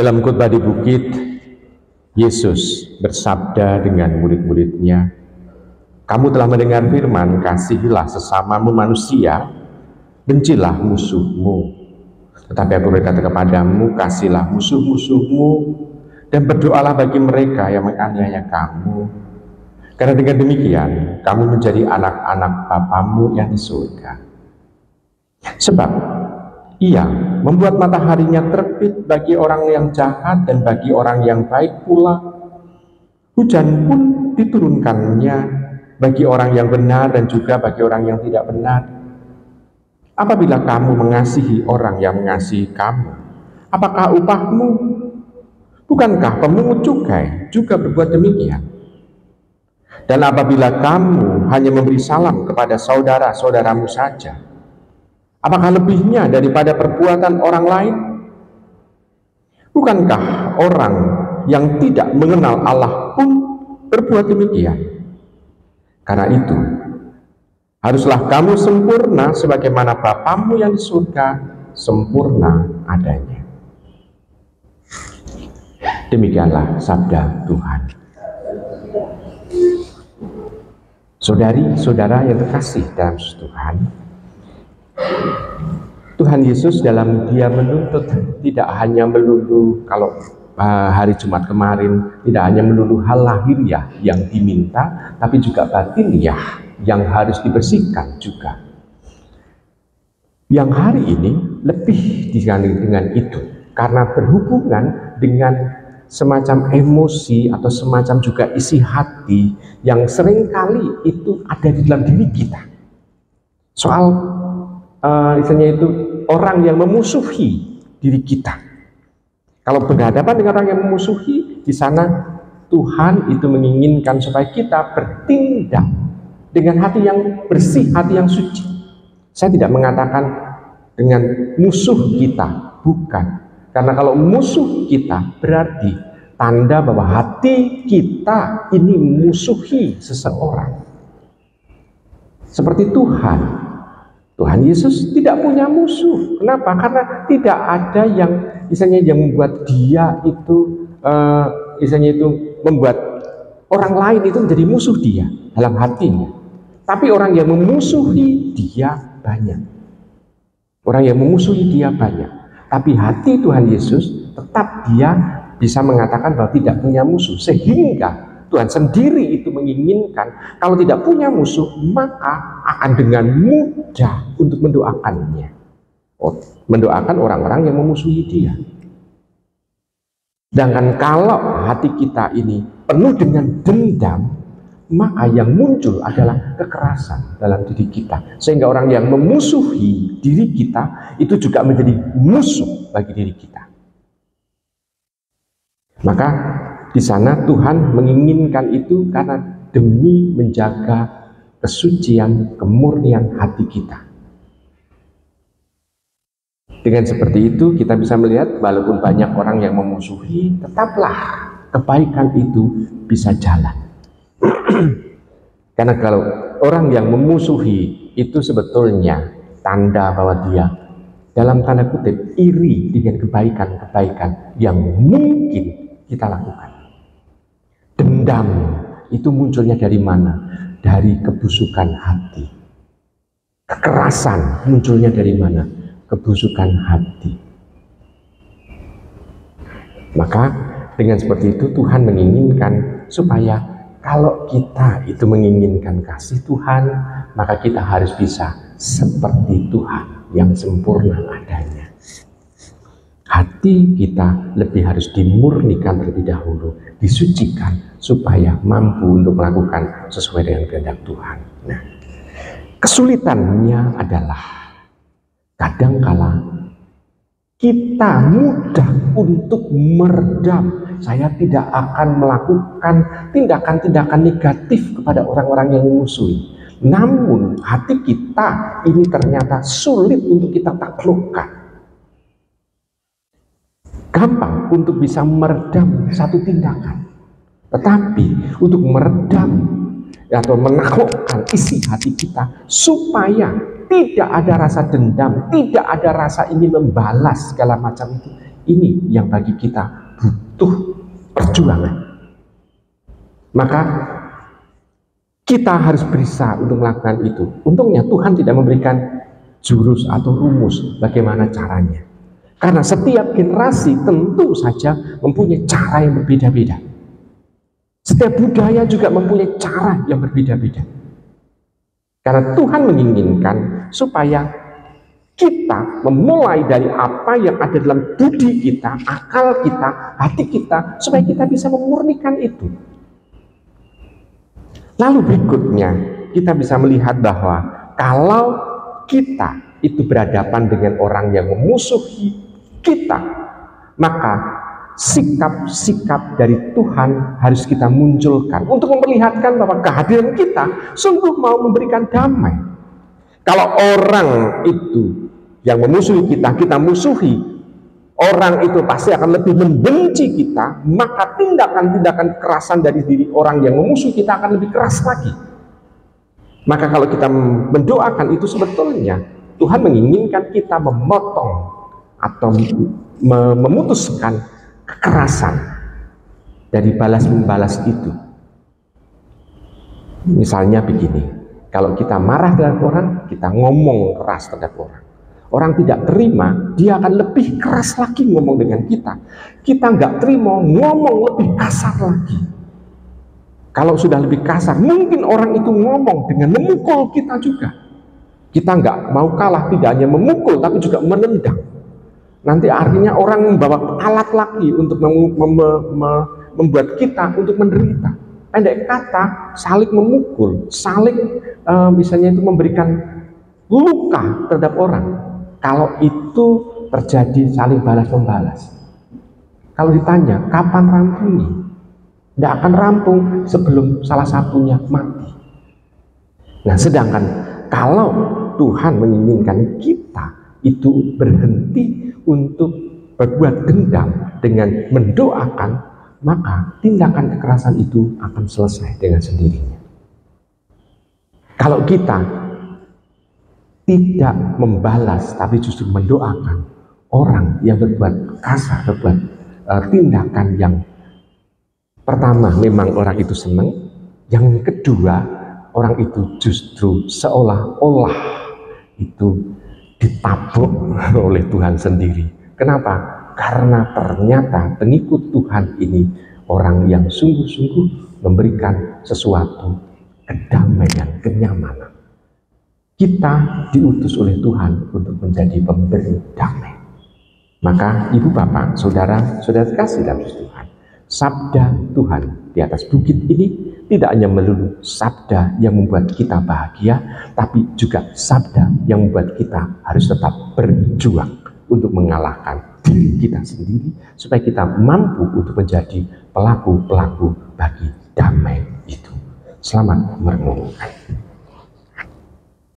Dalam khotbah di bukit, Yesus bersabda dengan murid-muridnya, "Kamu telah mendengar firman, kasihilah sesamamu manusia, bencilah musuhmu. Tetapi aku berkata kepadamu, kasihilah musuh-musuhmu, dan berdoalah bagi mereka yang menganiaya kamu. Karena dengan demikian, kamu menjadi anak-anak Bapamu yang di surga. Sebab Ia membuat mataharinya terbit bagi orang yang jahat dan bagi orang yang baik pula. Hujan pun diturunkannya bagi orang yang benar dan juga bagi orang yang tidak benar. Apabila kamu mengasihi orang yang mengasihi kamu, apakah upahmu? Bukankah pemungut cukai juga berbuat demikian? Dan apabila kamu hanya memberi salam kepada saudara-saudaramu saja, apakah lebihnya daripada perbuatan orang lain? Bukankah orang yang tidak mengenal Allah pun berbuat demikian? Karena itu, haruslah kamu sempurna sebagaimana Bapamu yang di surga sempurna adanya." Demikianlah sabda Tuhan. Saudari-saudara yang terkasih dalam Tuhan, Tuhan Yesus dalam Dia menuntut tidak hanya melulu, kalau hari Jumat kemarin, tidak hanya melulu hal lahiriah yang diminta, tapi juga batiniah yang harus dibersihkan juga. Yang hari ini lebih dengan itu, karena berhubungan dengan semacam emosi atau semacam juga isi hati yang seringkali itu ada di dalam diri kita. Soal misalnya itu orang yang memusuhi diri kita. Kalau berhadapan dengan orang yang memusuhi, di sana Tuhan itu menginginkan supaya kita bertindak dengan hati yang bersih, hati yang suci. Saya tidak mengatakan dengan musuh kita, bukan. Karena kalau musuh kita berarti tanda bahwa hati kita ini musuhi seseorang. Seperti Tuhan Yesus tidak punya musuh. Kenapa? Karena tidak ada yang misalnya yang membuat dia itu misalnya itu membuat orang lain itu menjadi musuh dia dalam hatinya. Tapi orang yang memusuhi dia banyak. Orang yang memusuhi dia banyak. Tapi hati Tuhan Yesus tetap dia bisa mengatakan bahwa tidak punya musuh. Sehingga Tuhan sendiri itu menginginkan kalau tidak punya musuh, maka akan dengan mudah untuk mendoakannya. Mendoakan orang-orang yang memusuhi dia. Sedangkan kalau hati kita ini penuh dengan dendam, maka yang muncul adalah kekerasan dalam diri kita. Sehingga orang yang memusuhi diri kita itu juga menjadi musuh bagi diri kita. Maka di sana Tuhan menginginkan itu karena demi menjaga kesucian, kemurnian hati kita. Dengan seperti itu kita bisa melihat walaupun banyak orang yang memusuhi, tetaplah kebaikan itu bisa jalan. Karena kalau orang yang memusuhi itu sebetulnya tanda bahwa dia dalam tanda kutip iri dengan kebaikan-kebaikan yang mungkin kita lakukan. Dendam itu munculnya dari mana? Dari kebusukan hati. Kekerasan munculnya dari mana? Kebusukan hati. Maka dengan seperti itu Tuhan menginginkan supaya kalau kita itu menginginkan kasih Tuhan, maka kita harus bisa seperti Tuhan yang sempurna adanya. Hati kita lebih harus dimurnikan terlebih dahulu, disucikan supaya mampu untuk melakukan sesuai dengan kehendak Tuhan. Nah, kesulitannya adalah kadangkala kita mudah untuk meredam. Saya tidak akan melakukan tindakan-tindakan negatif kepada orang-orang yang memusuhi. Namun hati kita ini ternyata sulit untuk kita taklukkan. Gampang untuk bisa meredam satu tindakan. Tetapi untuk meredam atau menaklukkan isi hati kita supaya tidak ada rasa dendam, tidak ada rasa ingin membalas segala macam Ini yang bagi kita butuh perjuangan. Maka kita harus berusaha untuk melakukan itu. Untungnya Tuhan tidak memberikan jurus atau rumus bagaimana caranya. Karena setiap generasi tentu saja mempunyai cara yang berbeda-beda. Setiap budaya juga mempunyai cara yang berbeda-beda. Karena Tuhan menginginkan supaya kita memulai dari apa yang ada dalam budi kita, akal kita, hati kita, supaya kita bisa memurnikan itu. Lalu berikutnya, kita bisa melihat bahwa kalau kita itu berhadapan dengan orang yang memusuhi kita, maka sikap-sikap dari Tuhan harus kita munculkan untuk memperlihatkan bahwa kehadiran kita sungguh mau memberikan damai. Kalau orang itu yang memusuhi kita, kita musuhi, orang itu pasti akan lebih membenci kita, maka tindakan-tindakan kekerasan dari diri orang yang memusuhi kita akan lebih keras lagi. Maka kalau kita mendoakan itu, sebetulnya Tuhan menginginkan kita memotong atau memutuskan kekerasan dari balas-membalas itu. Misalnya begini, kalau kita marah dengan orang, kita ngomong keras terhadap orang. Orang tidak terima, dia akan lebih keras lagi ngomong dengan kita. Kita nggak terima, ngomong lebih kasar lagi. Kalau sudah lebih kasar, mungkin orang itu ngomong dengan memukul kita juga. Kita nggak mau kalah, tidak hanya memukul, tapi juga menendang. Nanti artinya orang membawa alat lagi untuk membuat kita untuk menderita. Pendek kata, saling memukul, saling misalnya itu memberikan luka terhadap orang. Kalau itu terjadi saling balas-membalas. Kalau ditanya, kapan rampungnya? Tidak akan rampung sebelum salah satunya mati. Nah, sedangkan kalau Tuhan menginginkan kita itu berhenti untuk berbuat dendam dengan mendoakan, maka tindakan kekerasan itu akan selesai dengan sendirinya. Kalau kita tidak membalas tapi justru mendoakan, orang yang berbuat kasar, berbuat tindakan yang pertama memang orang itu senang, yang kedua orang itu justru seolah-olah itu ditabuk oleh Tuhan sendiri. Kenapa? Karena ternyata pengikut Tuhan ini orang yang sungguh-sungguh memberikan sesuatu kedamaian, kenyamanan. Kita diutus oleh Tuhan untuk menjadi pemberi damai. Maka ibu bapak, saudara kasih dalam Tuhan, sabda Tuhan di atas bukit ini tidak hanya melulu sabda yang membuat kita bahagia, tapi juga sabda yang membuat kita harus tetap berjuang untuk mengalahkan diri kita sendiri, supaya kita mampu untuk menjadi pelaku-pelaku bagi damai itu. Selamat merenungkan.